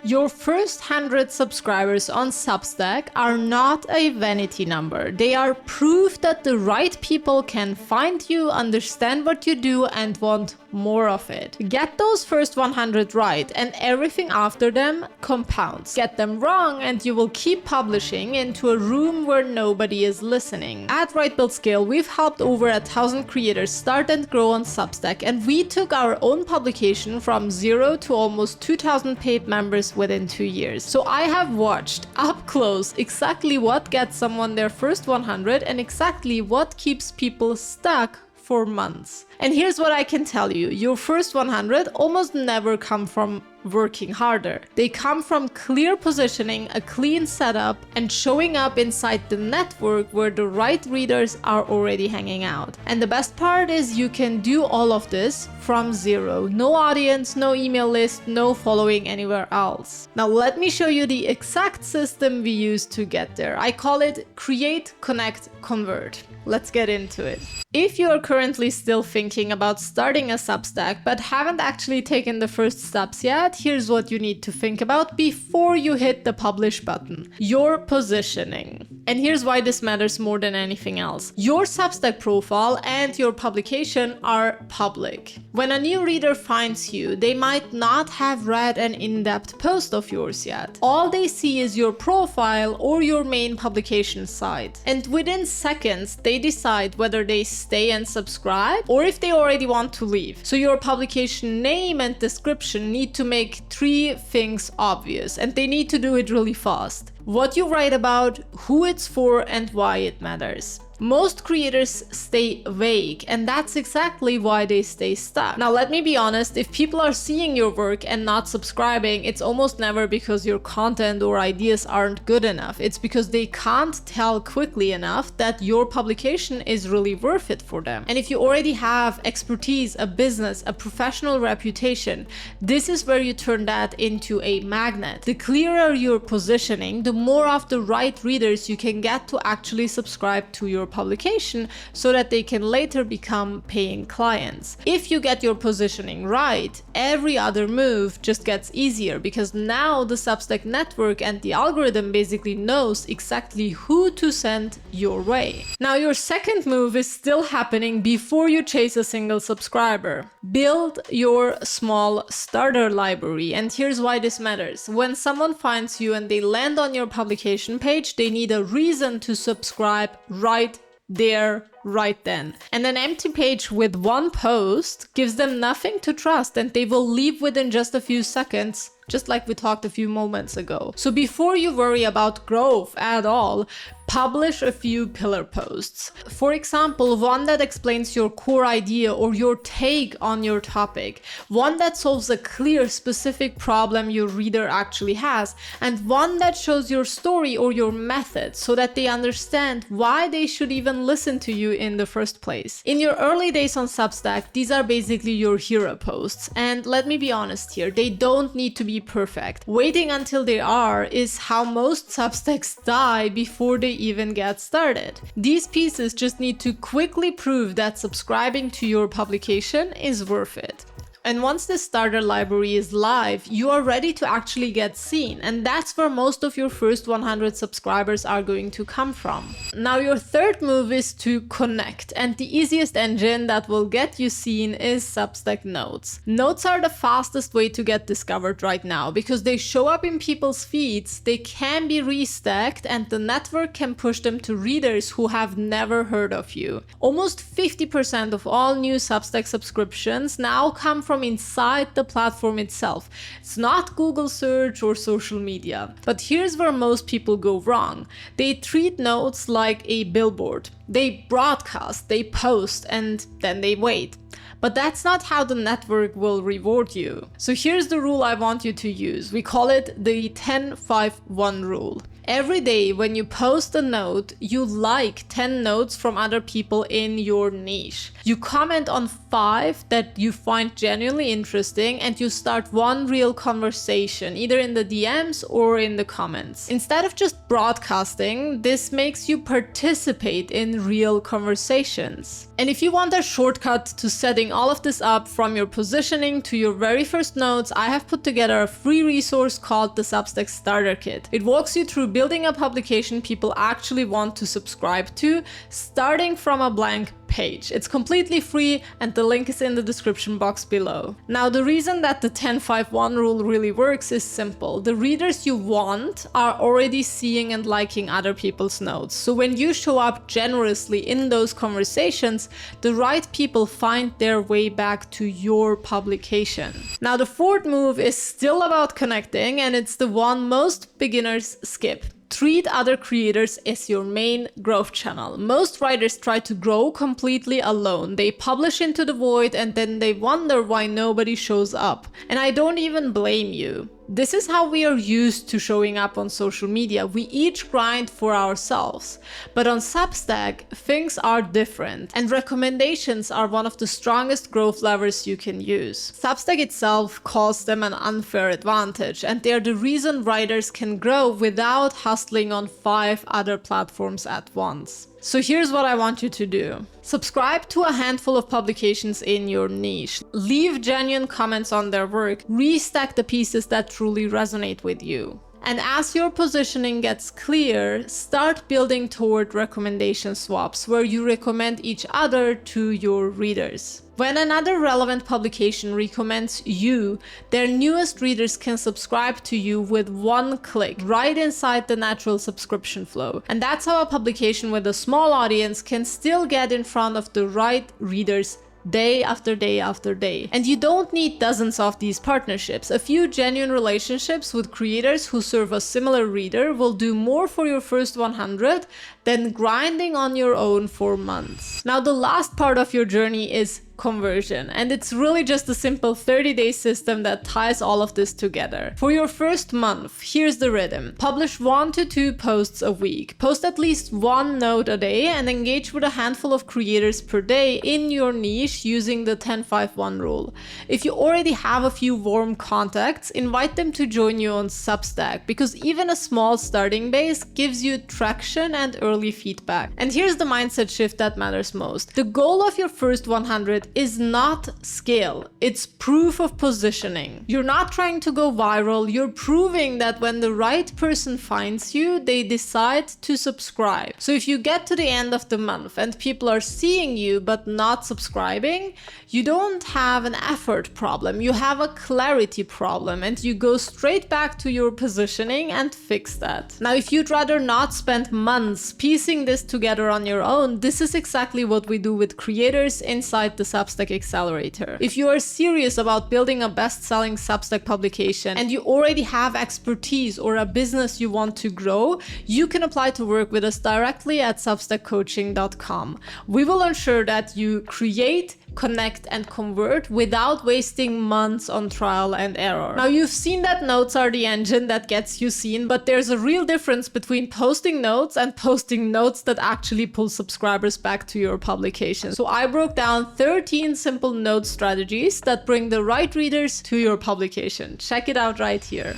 Your first 100 subscribers on Substack are not a vanity number. They are proof that the right people can find you, understand what you do, and want more of it. Get those first 100 right, and everything after them compounds. Get them wrong, and you will keep publishing into a room where nobody is listening. At Right Build Scale, we've helped over 1,000 creators start and grow on Substack, and we took our own publication from 0 to almost 2,000 paid members within 2 years. So I have watched up close exactly what gets someone their first 100 and exactly what keeps people stuck for months. And here's what I can tell you. Your first 100 almost never come from working harder. They come from clear positioning, a clean setup, and showing up inside the network where the right readers are already hanging out. And the best part is you can do all of this from zero. No audience, no email list, no following anywhere else. Now let me show you the exact system we use to get there. I call it Create, Connect, Convert. Let's get into it. If you are currently still thinking about starting a Substack but haven't actually taken the first steps yet, here's what you need to think about before you hit the publish button. Your positioning. And here's why this matters more than anything else. Your Substack profile and your publication are public. When a new reader finds you, they might not have read an in-depth post of yours yet. All they see is your profile or your main publication site. And within seconds, they decide whether they stay and subscribe or if they already want to leave. So your publication name and description need to make 3 things obvious, and they need to do it really fast. What you write about, who it's for, and why it matters. Most creators stay vague, and that's exactly why they stay stuck. Now, let me be honest, if people are seeing your work and not subscribing, it's almost never because your content or ideas aren't good enough. It's because they can't tell quickly enough that your publication is really worth it for them. And if you already have expertise, a business, a professional reputation, this is where you turn that into a magnet. The clearer your positioning, the more of the right readers you can get to actually subscribe to your publication so that they can later become paying clients. If you get your positioning right, every other move just gets easier because now the Substack network and the algorithm basically knows exactly who to send your way. Now your second move is still happening before you chase a single subscriber. Build your small starter library, and here's why this matters. When someone finds you and they land on your publication page, they need a reason to subscribe right there, right then. And an empty page with one post gives them nothing to trust, and they will leave within just a few seconds, just like we talked a few moments ago. So before you worry about growth at all, publish a few pillar posts. For example, one that explains your core idea or your take on your topic, one that solves a clear, specific problem your reader actually has, and one that shows your story or your method so that they understand why they should even listen to you in the first place. In your early days on Substack, these are basically your hero posts. And let me be honest here, they don't need to be perfect. Waiting until they are is how most Substacks die before they even get started. These pieces just need to quickly prove that subscribing to your publication is worth it. And once the starter library is live, you are ready to actually get seen. And that's where most of your first 100 subscribers are going to come from. Now, your third move is to connect. And the easiest engine that will get you seen is Substack Notes. Notes are the fastest way to get discovered right now because they show up in people's feeds, they can be restacked, and the network can push them to readers who have never heard of you. Almost 50% of all new Substack subscriptions now come from inside the platform itself. It's not Google search or social media. But here's where most people go wrong. They treat notes like a billboard. They broadcast, they post, and then they wait. But that's not how the network will reward you. So here's the rule I want you to use. We call it the 10-5-1 rule. Every day when you post a note, you like 10 notes from other people in your niche. You comment on 5 that you find genuinely interesting, and you start one real conversation, either in the DMs or in the comments. Instead of just broadcasting, this makes you participate in in real conversations. And if you want a shortcut to setting all of this up from your positioning to your very first notes, I have put together a free resource called the Substack Starter Kit. It walks you through building a publication people actually want to subscribe to, starting from a blank page. It's completely free and the link is in the description box below. Now, the reason that the 10-5-1 rule really works is simple. The readers you want are already seeing and liking other people's notes. So when you show up generously in those conversations, the right people find their way back to your publication. Now, the fourth move is still about connecting, and it's the one most beginners skip. Treat other creators as your main growth channel. Most writers try to grow completely alone. They publish into the void and then they wonder why nobody shows up. And I don't even blame you. This is how we are used to showing up on social media. We each grind for ourselves. But on Substack, things are different, and recommendations are one of the strongest growth levers you can use. Substack itself calls them an unfair advantage, and they're the reason writers can grow without hustling on 5 other platforms at once. So here's what I want you to do. Subscribe to a handful of publications in your niche. Leave genuine comments on their work. Restack the pieces that truly resonate with you. And as your positioning gets clear, start building toward recommendation swaps where you recommend each other to your readers. When another relevant publication recommends you, their newest readers can subscribe to you with one click right inside the natural subscription flow. And that's how a publication with a small audience can still get in front of the right readers day after day after day. And you don't need dozens of these partnerships. A few genuine relationships with creators who serve a similar reader will do more for your first 100 than grinding on your own for months. Now, the last part of your journey is conversion, and it's really just a simple 30-day system that ties all of this together. For your first month, here's the rhythm. Publish 1 to 2 posts a week. Post at least 1 note a day and engage with a handful of creators per day in your niche using the 10-5-1 rule. If you already have a few warm contacts, invite them to join you on Substack, because even a small starting base gives you traction and early feedback. And here's the mindset shift that matters most. The goal of your first 100 is not scale, it's proof of positioning. You're not trying to go viral, you're proving that when the right person finds you, they decide to subscribe. So if you get to the end of the month and people are seeing you but not subscribing, you don't have an effort problem, you have a clarity problem, and you go straight back to your positioning and fix that. Now, if you'd rather not spend months piecing this together on your own, this is exactly what we do with creators inside the Substack Accelerator. If you are serious about building a best-selling Substack publication and you already have expertise or a business you want to grow, you can apply to work with us directly at substackcoaching.com. We will ensure that you create, connect, and convert without wasting months on trial and error. Now, you've seen that notes are the engine that gets you seen, but there's a real difference between posting notes and posting notes that actually pull subscribers back to your publication. So I broke down 13 simple note strategies that bring the right readers to your publication. Check it out right here.